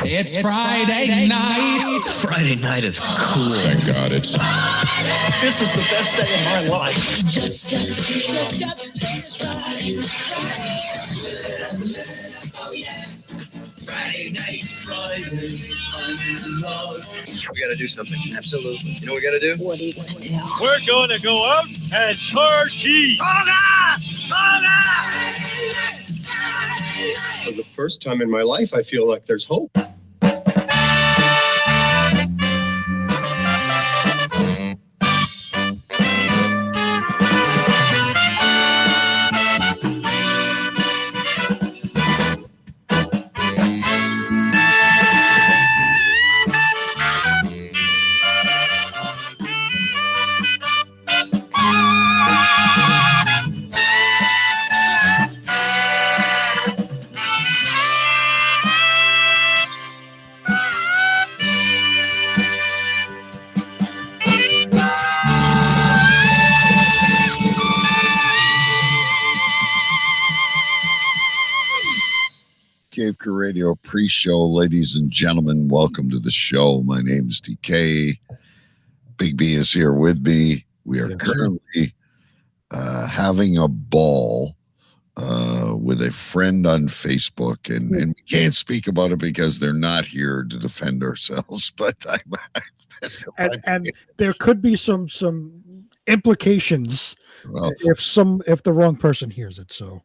It's Friday night. Friday night is cool. Thank God it's Friday. This is the best day of my life. Just got this Friday. Oh yeah. Friday night. Friday. I'm in love. We gotta do something. Absolutely. You know what we gotta do? What are you gonna do? We're gonna go out and party. for the first time in my life, I feel like there's hope. Cave Crew Radio pre-show, ladies and gentlemen, welcome to the show. My name's DK. Big B is here with me. We are currently having a ball with a friend on Facebook, and we can't speak about it because they're not here to defend ourselves. But and there could be some implications if the wrong person hears it. So.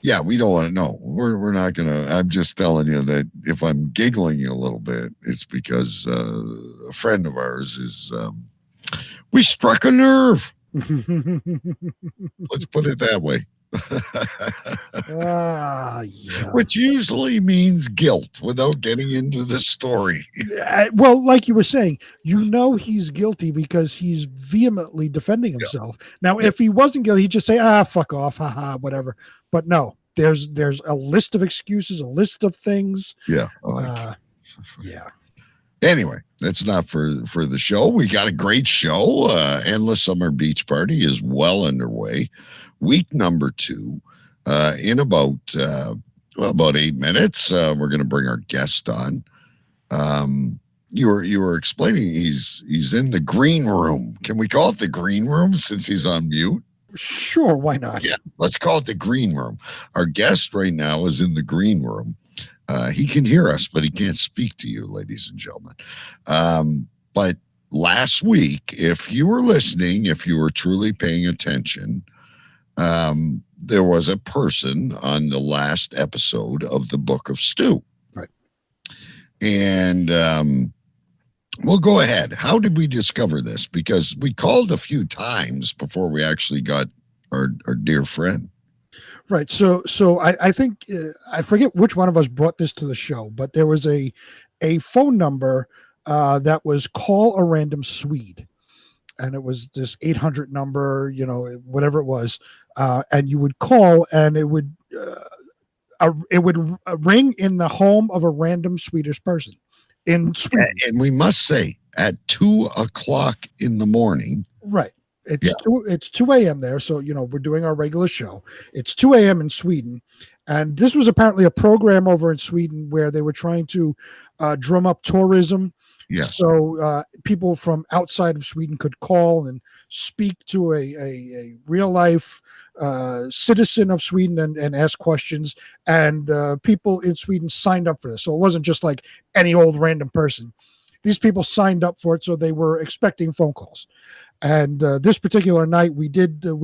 Yeah, we don't want to know. We're not going to. I'm just telling you that if I'm giggling a little bit, it's because a friend of ours is, we struck a nerve. Let's put it that way. Yeah. Which usually means guilt without getting into the story. Well, like you were saying, he's guilty because he's vehemently defending himself. Now, if he wasn't guilty, he'd just say, fuck off, haha, whatever. But no, there's a list of excuses, a list of things. Yeah. Yeah. Anyway, that's not for the show. We got a great show. Endless Summer Beach Party is well underway. Week number 2. In about 8 minutes, we're going to bring our guest on. You were explaining he's in the green room. Can we call it the green room since he's on mute? Sure, why not? Yeah, let's call it the green room. Our guest right now is in the green room. He can hear us, but he can't speak to you, ladies and gentlemen. But last week, if you were listening, if you were truly paying attention, there was a person on the last episode of the Book of Stew. Right. And we'll go ahead. How did we discover this? Because we called a few times before we actually got our dear friend. Right. So I think I forget which one of us brought this to the show, but there was a phone number that was call a random Swede. And it was this 800 number, whatever it was. And you would call and it would ring in the home of a random Swedish person in Sweden. And we must say at 2:00 in the morning. Right. It's 2 a.m. there. So, we're doing our regular show. It's 2 a.m. in Sweden. And this was apparently a program over in Sweden where they were trying to drum up tourism. Yes. So people from outside of Sweden could call and speak to a real life citizen of Sweden and ask questions. And people in Sweden signed up for this. So it wasn't just like any old random person. These people signed up for it, so they were expecting phone calls. And this particular night, we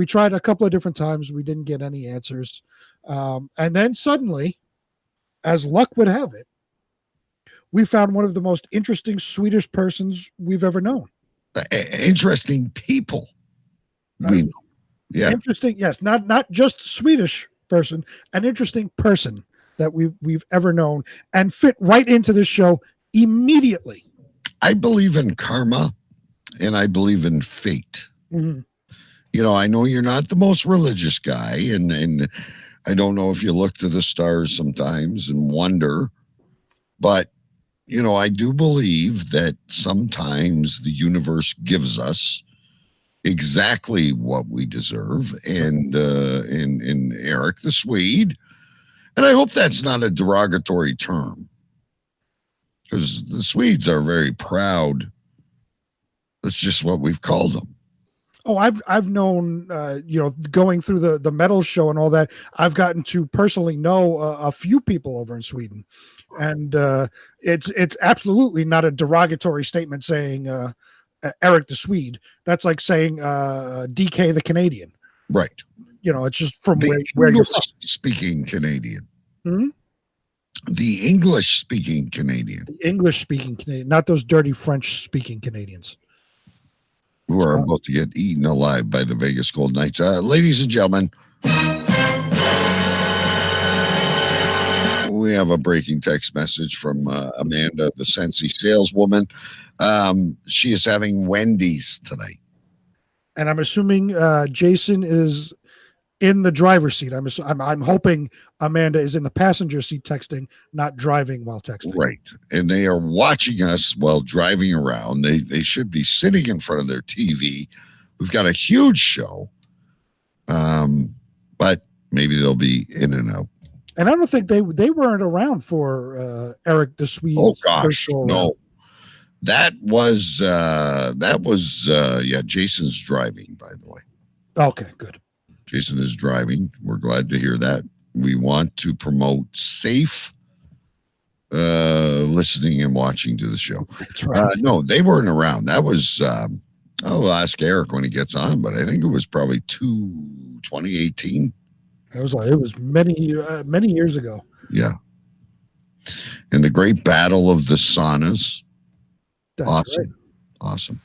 tried a couple of different times. We didn't get any answers. And then suddenly, as luck would have it, we found one of the most interesting Swedish persons we've ever known. Interesting people. We know. Yeah. Interesting. Yes. Not just Swedish person, an interesting person that we've ever known and fit right into this show immediately. I believe in karma and I believe in fate. Mm-hmm. I know you're not the most religious guy and I don't know if you look to the stars sometimes and wonder, but I do believe that sometimes the universe gives us exactly what we deserve. And in Erik the Swede, and I hope that's not a derogatory term, because the Swedes are very proud. That's just what we've called them. Oh, I've known, going through the metal show and all that, I've gotten to personally know a few people over in Sweden, and it's absolutely not a derogatory statement saying Erik the Swede. That's like saying DK the Canadian. Right. It's just from The where you're from. English-speaking Canadian. Hmm? The English-speaking Canadian. The English-speaking Canadian, not those dirty French-speaking Canadians. Who are about to get eaten alive by the Vegas Golden Knights. Ladies and gentlemen, we have a breaking text message from Amanda, the Sensi saleswoman. She is having Wendy's tonight. And I'm assuming Jason is in the driver's seat. I'm hoping Amanda is in the passenger seat texting, not driving while texting. Right. And they are watching us while driving around. They should be sitting in front of their TV. We've got a huge show. But maybe they'll be in and out. And I don't think they weren't around for Erik the Swede. Oh gosh, no. That was Jason's driving, by the way. Okay, good. Jason is driving. We're glad to hear that. We want to promote safe listening and watching to the show. That's right. No, they weren't around. That was I'll ask Erik when he gets on, but I think it was probably 2018. It was many years ago. Yeah. And the great battle of the saunas. That's awesome. right. Awesome.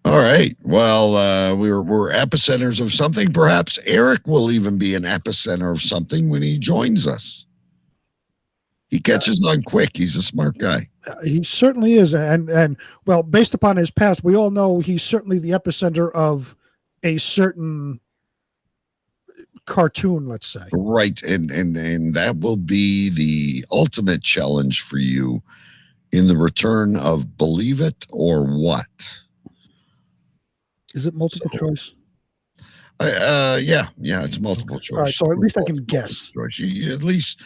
All right. Well, we're epicenters of something. Perhaps Erik will even be an epicenter of something when he joins us. He catches on quick. He's a smart guy. He certainly is. And well, based upon his past, we all know he's certainly the epicenter of a certain cartoon, let's say. Right. And that will be the ultimate challenge for you in the return of Believe It or What? Is it multiple choice? Yeah, it's multiple choice. All right, so at least I can guess. At least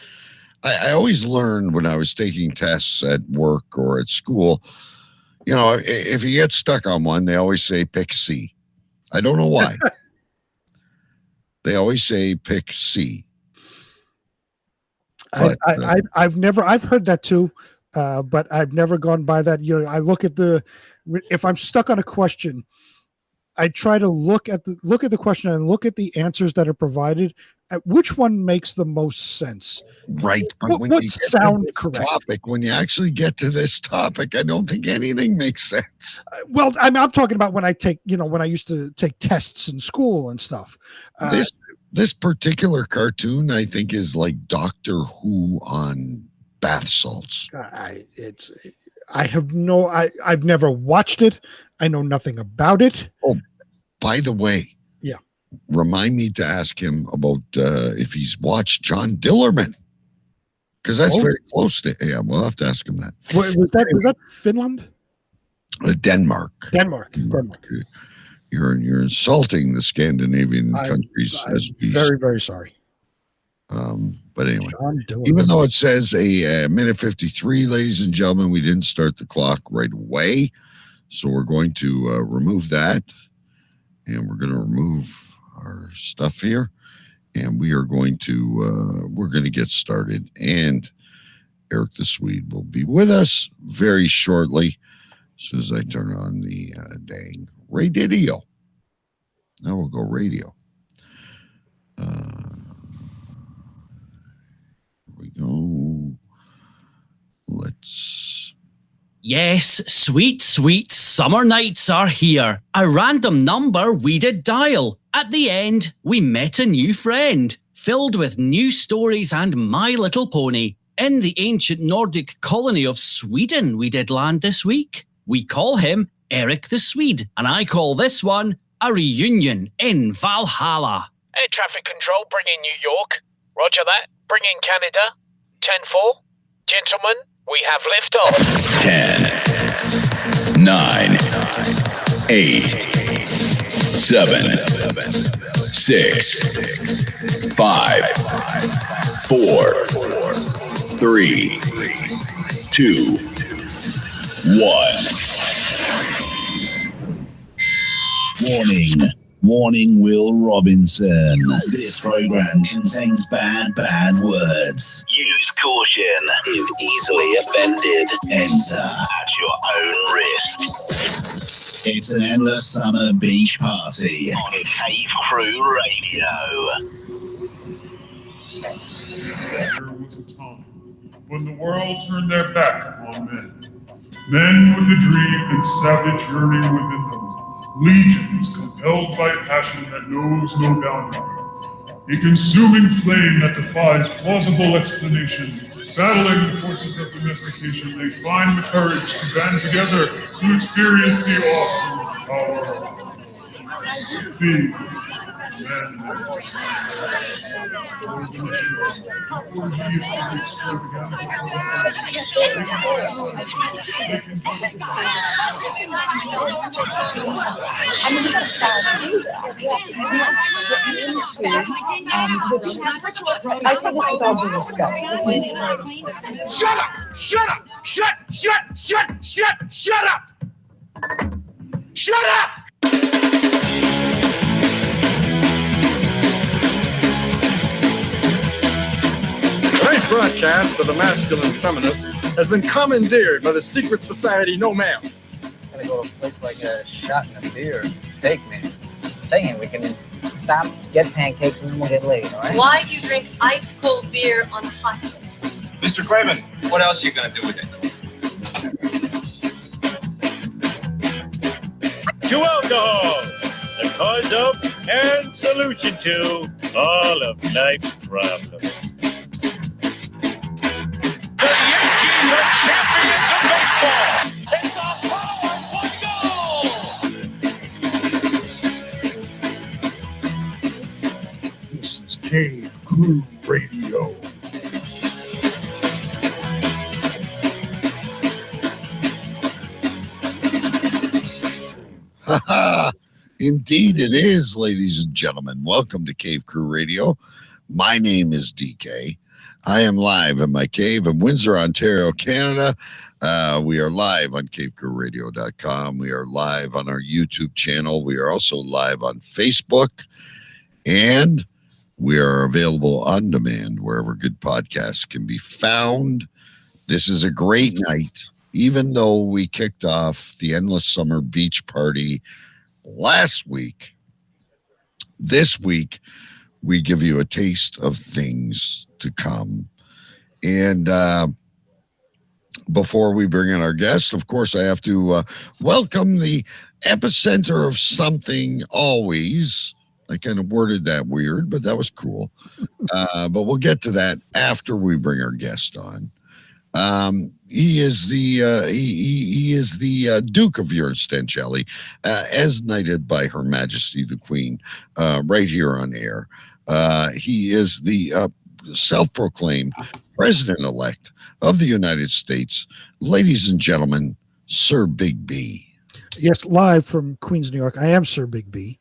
I always learned when I was taking tests at work or at school, if you get stuck on one, they always say pick C. I don't know why. They always say pick C. But, I've heard that too, but I've never gone by that. I look at if I'm stuck on a question, I try to look at the question and look at the answers that are provided. Which one makes the most sense? Right. But when what you get sound to correct? Topic, when you actually get to this topic, I don't think anything makes sense. Well, I'm talking about when I take, when I used to take tests in school and stuff. This particular cartoon, I think, is like Doctor Who on bath salts. I've never watched it. I know nothing about it. Oh, by the way, yeah. Remind me to ask him about if he's watched John Dillerman, because that's very close to. Yeah, we'll have to ask him that. Was that Finland? Denmark. Denmark. You're insulting the Scandinavian countries. I'm very, very sorry. But anyway, even though it says a minute 53, ladies and gentlemen, we didn't start the clock right away. So we're going to remove that. And we're going to remove our stuff here. And we are going to get started. And Erik the Swede will be with us very shortly. As soon as I turn on the dang radio. Now we'll go radio. Here we go. Yes, sweet, sweet summer nights are here. A random number we did dial. At the end, we met a new friend, filled with new stories and My Little Pony. In the ancient Nordic colony of Sweden we did land this week. We call him Erik the Swede, and I call this one a reunion in Valhalla. Air traffic control, bring in New York. Roger that. Bring in Canada. 10-4. Gentlemen, we have liftoff. 10, 9, 8, 7, 6, 5, 4, 3, 2, 1. Warning, Will Robinson. This program contains bad words. Use caution. If easily offended, enter at your own risk. It's an endless summer beach party on Cave Crew Radio. There was a time when the world turned their back upon men. Men with a dream and savage yearning within them. Legions compelled by passion that knows no boundary. A consuming flame that defies plausible explanation. Battling the forces of domestication, they find the courage to band together to experience the awesome power of being men. I say this with all due respect. Shut up! Shut up! Shut up! Shut up! Tonight's broadcast of the Masculine Feminist has been commandeered by the secret society No Ma'am. Gotta go to a place like a shot and a beer, steak, man. Saying we can stop, get pancakes, and then we'll get laid, all right? Why do you drink ice cold beer on a hot day? Mr. Craven, what else are you going to do with it? To alcohol, the cause of and solution to all of life's problems. The Yankees are champions of baseball! It's a power goal! This is Cave Crew Radio. Indeed it is, ladies and gentlemen. Welcome to Cave Crew Radio. My name is DK. I am live in my cave in Windsor, Ontario, Canada. We are live on cavecrewradio.com. We are live on our YouTube channel. We are also live on Facebook. And we are available on demand wherever good podcasts can be found. This is a great night. Even though we kicked off the Endless Summer Beach Party last week, this week we give you a taste of things to come. And before we bring in our guest, of course, I have to welcome the epicenter of something always. I kind of worded that weird, but that was cool. But we'll get to that after we bring our guest on. He is the Duke of Urstencheli, as knighted by Her Majesty the Queen, right here on air. He is the self-proclaimed President-elect of the United States. Ladies and gentlemen, Sir Big B. Yes, live from Queens, New York. I am Sir Big B,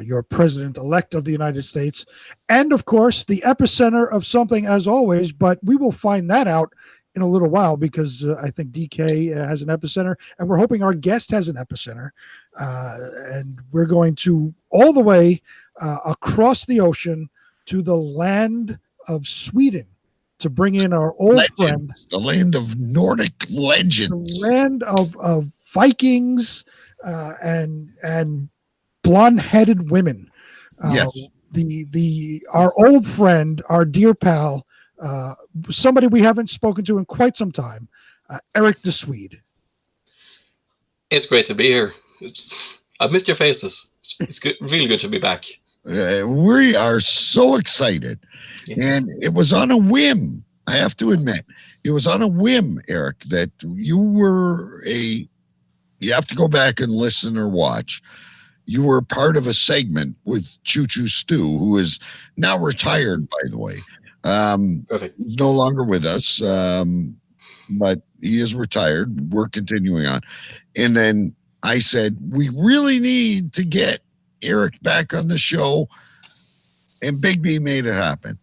your president-elect of the United States. And, of course, the epicenter of something, as always, but we will find that out in a little while because I think DK has an epicenter, and we're hoping our guest has an epicenter. And we're going to all the way across the ocean to the land of Sweden to bring in our old friend. The land of Nordic legends. The land of Vikings and blonde-headed women. Yes. Our old friend, our dear pal, somebody we haven't spoken to in quite some time, Erik the Swede. It's great to be here. I've missed your faces. It's good, really good to be back. We are so excited. And it was on a whim, I have to admit. It was on a whim, Erik, that you have to go back and listen or watch. You were part of a segment with Choo Choo Stu, who is now retired, by the way. Perfect. He's no longer with us, but he is retired. We're continuing on. And then I said, we really need to get Erik back on the show. And Big B made it happen.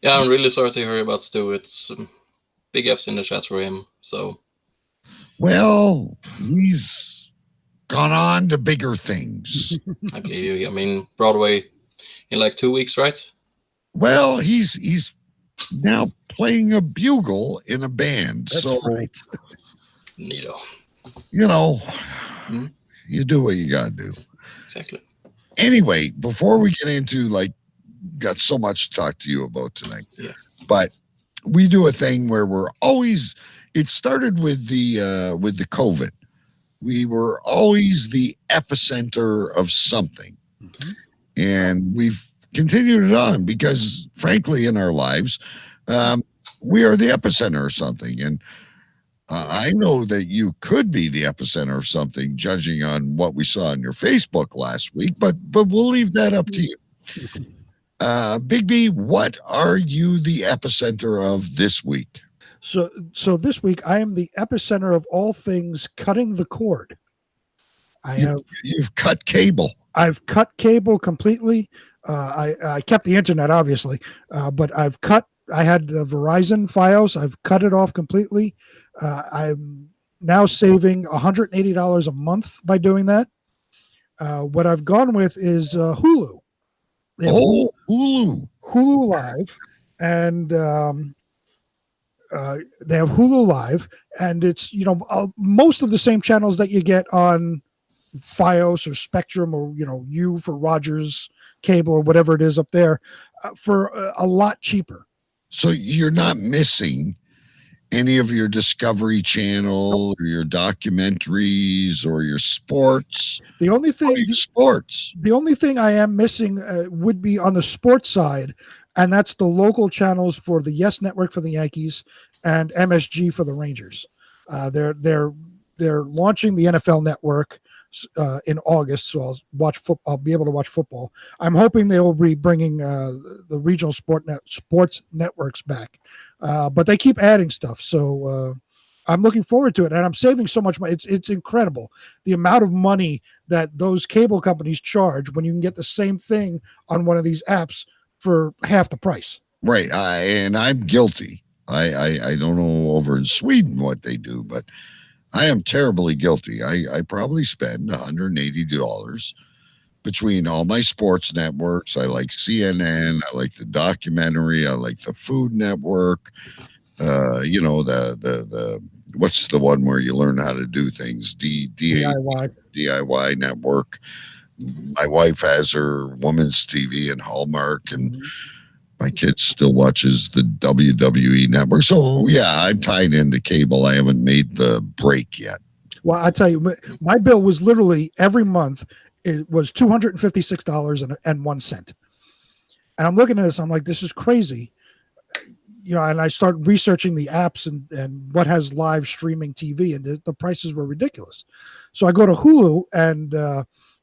Yeah, I'm really sorry to hear about Stu. It's big F's in the chat for him. So, well, he's gone on to bigger things. I believe you. I mean, Broadway in like 2 weeks, right? Well, he's now playing a bugle in a band. That's so right. Neato. You know, Mhm. you do what you gotta do. Exactly. Anyway, before we get into got so much to talk to you about tonight. Yeah. But we do a thing where we're always. It started with the COVID. We were always the epicenter of something, and we've continued it on because, frankly, in our lives, we are the epicenter of something. And I know that you could be the epicenter of something, judging on what we saw on your Facebook last week. But we'll leave that up to you. Big B, what are you the epicenter of this week? So this week I am the epicenter of all things cutting the cord. You've cut cable. I've cut cable completely. I kept the internet, obviously, but I've cut. I had Verizon Fios. I've cut it off completely. I'm now saving $180 a month by doing that. What I've gone with is Hulu. Hulu Live, and they have Hulu Live, and it's most of the same channels that you get on Fios or Spectrum, or you for Rogers Cable or whatever it is up there, for a lot cheaper. So you're not missing any of your Discovery Channel or your documentaries or your sports. The only thing The only thing I am missing would be on the sports side, and that's the local channels for the Yes Network for the Yankees and MSG for the Rangers. They're launching the NFL Network in August, so I'll be able to watch football. I'm hoping they will be bringing the regional sports networks back, but they keep adding stuff. So I'm looking forward to it, and I'm saving so much money. It's incredible the amount of money that those cable companies charge when you can get the same thing on one of these apps for half the price. Right, and I'm guilty. I don't know over in Sweden what they do, but I am terribly guilty. I probably spend $180 between all my sports networks. I like CNN. I like the documentary. I like the Food Network. The what's the one where you learn how to do things? DIY Network. My wife has her women's TV and Hallmark, and my kid still watches the WWE Network. So, yeah, I'm tied into cable. I haven't made the break yet. Well, I tell you, my bill was literally every month. It was $256.01. And I'm looking at this. I'm like, this is crazy. And I start researching the apps and what has live streaming TV, and the prices were ridiculous. So I go to Hulu, and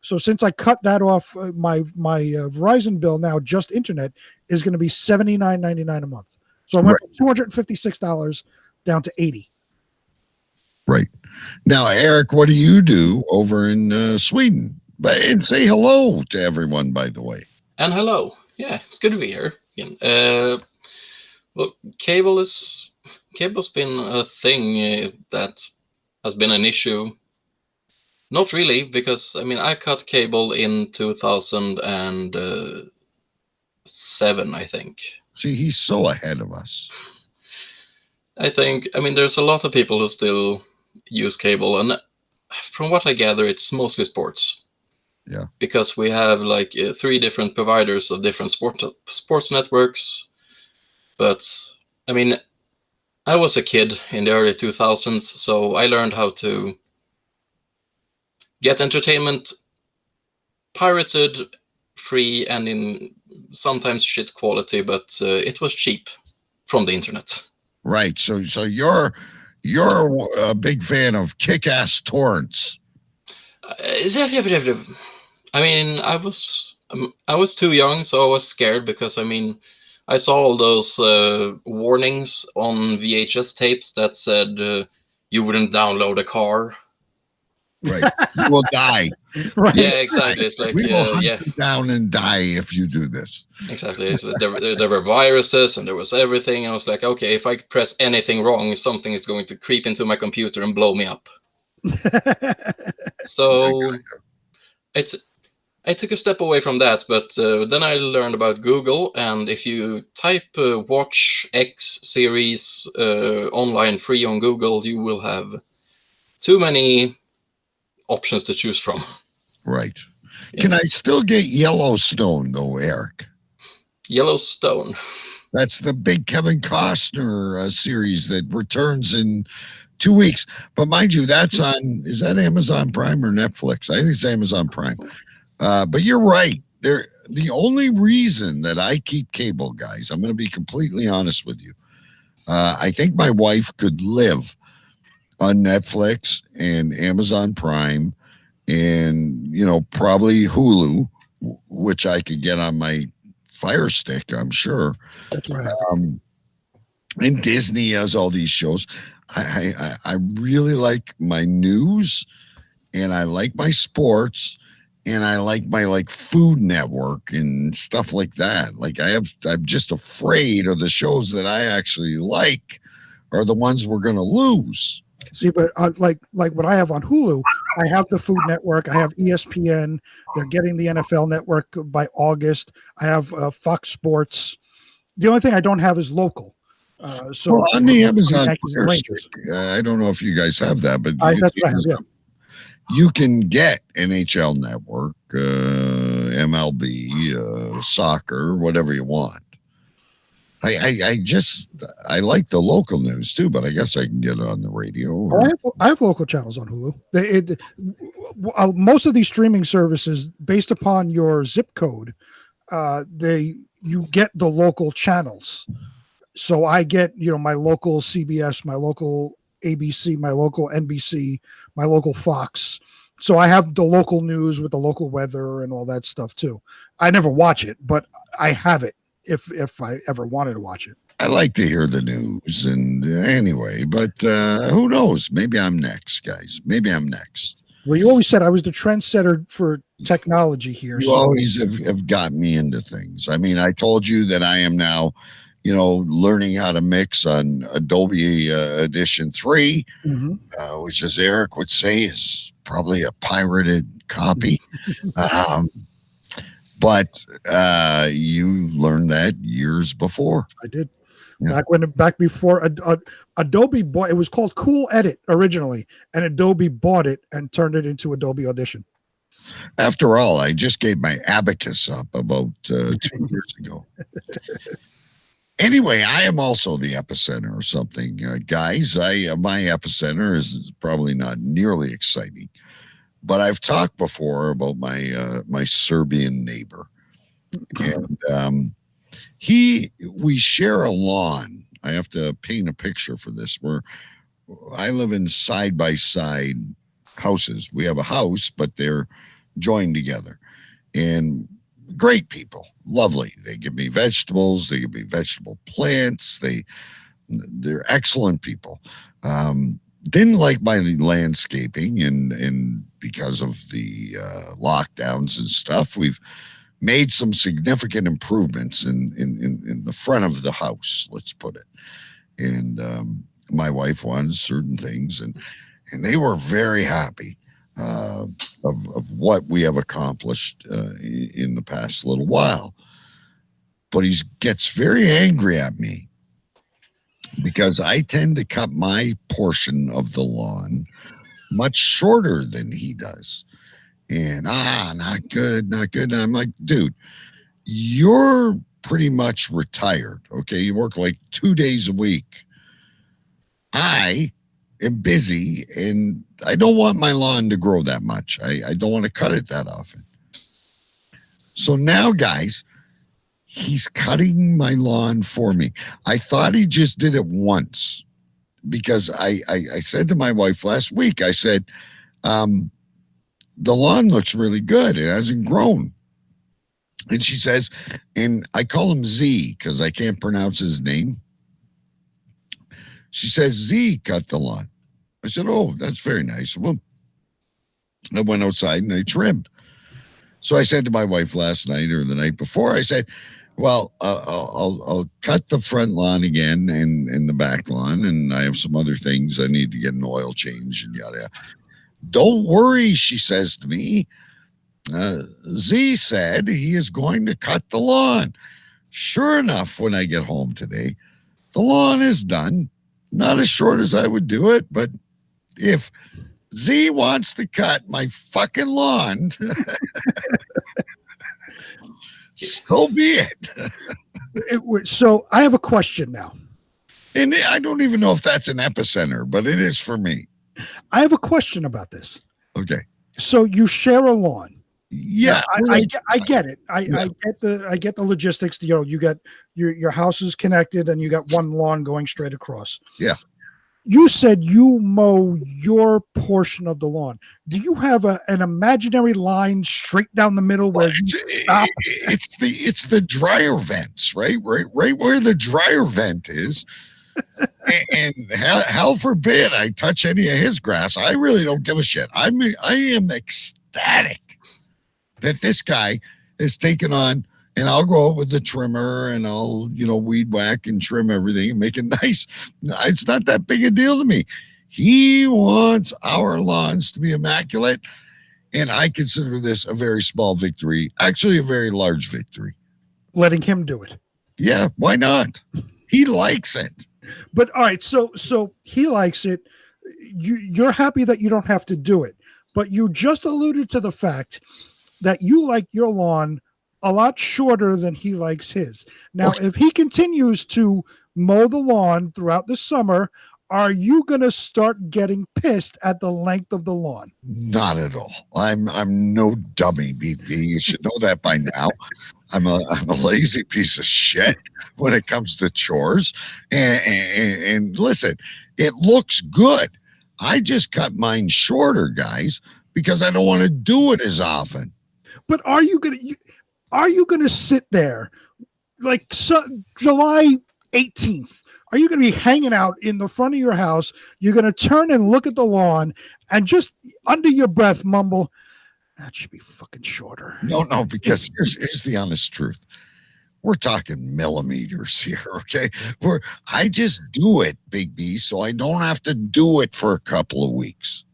so since I cut that off, my Verizon bill now, just internet, is going to be $79.99 a month. So I went from $256 down to $80. Right. Now, Eric, what do you do over in Sweden? And say hello to everyone, by the way. And hello. Yeah, it's good to be here again. Well, cable's been a thing that has been an issue. Not really, because I cut cable in 2007, I think. See, he's so ahead of us. I think, there's a lot of people who still use cable, and from what I gather, it's mostly sports. Yeah. Because we have 3 different providers of different sports networks. But, I was a kid in the early 2000s, so I learned how to get entertainment pirated, free, and in sometimes shit quality, but it was cheap from the internet. Right. So you're a big fan of kick-ass torrents. I was too young, so I was scared because I saw all those warnings on VHS tapes that said you wouldn't download a car. Right. You will die. Right. Yeah, exactly. It's like, We will hunt yeah, you down and die if you do this. exactly. So there were viruses and there was everything. I was like, okay, if I press anything wrong, something is going to creep into my computer and blow me up. So I took a step away from that, but then I learned about Google, and if you type Watch X series online free on Google, you will have too many options to choose from. Right. Yeah. Can I still get Yellowstone, though, Eric? Yellowstone. That's the big Kevin Costner series that returns in 2 weeks. But mind you, that's on, is that Amazon Prime or Netflix? I think it's Amazon Prime. But you're right. The only reason that I keep cable, guys, I'm going to be completely honest with you. I think my wife could live on Netflix and Amazon Prime and, probably Hulu, which I could get on my Fire Stick, I'm sure. That's right. And Disney has all these shows. I really like my news, and I like my sports, and I like my Food Network and stuff like that. Like I'm just afraid of the shows that I actually like are the ones we're going to lose. See, but like what I have on Hulu, I have the Food Network, I have ESPN. They're getting the NFL Network by August. I have Fox Sports. The only thing I don't have is local. So on the Amazon Fire Stick, I don't know if you guys have that, but that's what I have. Yeah. You can get NHL Network, MLB, soccer, whatever you want. I like the local news too, but I guess I can get it on the radio. I have local channels on Hulu. Most of these streaming services, based upon your zip code, you get the local channels. So I get my local CBS, my local ABC, my local NBC, my local Fox. So I have the local news with the local weather and all that stuff too. I never watch it, but I have it if I ever wanted to watch it. I like to hear the news, and anyway, but who knows? Maybe I'm next, guys. Maybe I'm next. Well, you always said I was the trendsetter for technology here. You always have got me into things. I mean, I told you that I am now, learning how to mix on Adobe Edition 3, which, as Eric would say, is probably a pirated copy. But you learned that years before. I did. Yeah. Back before Adobe bought it. Was called Cool Edit originally, and Adobe bought it and turned it into Adobe Audition. After all, I just gave my abacus up about 2 years ago. Anyway, I am also the epicenter of something, guys. My epicenter is probably not nearly exciting, but I've talked before about my Serbian neighbor, and we share a lawn. I have to paint a picture for this. I live in side-by-side houses. We have a house, but they're joined together, and great people, lovely. They give me vegetables. They give me vegetable plants. They're excellent people. Didn't like my landscaping, and because of the lockdowns and stuff, we've made some significant improvements in the front of the house, let's put it. And my wife wanted certain things, and they were very happy of what we have accomplished in the past little while. But he gets very angry at me because I tend to cut my portion of the lawn much shorter than he does. And not good, not good. And I'm like, dude, you're pretty much retired. Okay. You work like 2 days a week. I am busy, and I don't want my lawn to grow that much. I don't want to cut it that often. So now, guys, he's cutting my lawn for me. I thought he just did it once, because I said to my wife last week, I said, the lawn looks really good. It hasn't grown. And she says, and I call him Z because I can't pronounce his name. She says, Z cut the lawn. I said, oh, that's very nice of him. I went outside and I trimmed. So I said to my wife last night or the night before, I said, well, I'll cut the front lawn again and the back lawn, and I have some other things I need to get an oil change and yada yada. Don't worry, she says to me. Z said he is going to cut the lawn. Sure enough, when I get home today, the lawn is done. Not as short as I would do it, but if Z wants to cut my fucking lawn, so be it. So I have a question now. And I don't even know if that's an epicenter, but it is for me. I have a question about this. Okay. So you share a lawn. Yeah, I get it. I get the logistics. You get your house is connected and you got one lawn going straight across. Yeah. You said you mow your portion of the lawn. Do you have an imaginary line straight down the middle where you stop? It's the dryer vents, right where the dryer vent is. and hell forbid I touch any of his grass. I really don't give a shit. I am ecstatic that this guy has taken on, and I'll go out with the trimmer and I'll, weed whack and trim everything and make it nice. It's not that big a deal to me. He wants our lawns to be immaculate, and I consider this a very small victory, actually a very large victory. Letting him do it. Yeah, why not? He likes it. But all right, so he likes it. You're happy that you don't have to do it, but you just alluded to the fact that you like your lawn a lot shorter than he likes his. Now, if he continues to mow the lawn throughout the summer, are you going to start getting pissed at the length of the lawn? Not at all. I'm no dummy, BP. You should know that by now. I'm a lazy piece of shit when it comes to chores. And listen, it looks good. I just cut mine shorter, guys, because I don't want to do it as often. But are you gonna sit there like July 18th? Are you going to be hanging out in the front of your house? You're going to turn and look at the lawn and just under your breath mumble, that should be fucking shorter. No, because here's the honest truth. We're talking millimeters here, okay? I just do it, Big B, so I don't have to do it for a couple of weeks.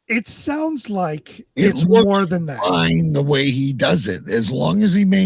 It sounds like it's more than that. Fine the way he does it, as long as he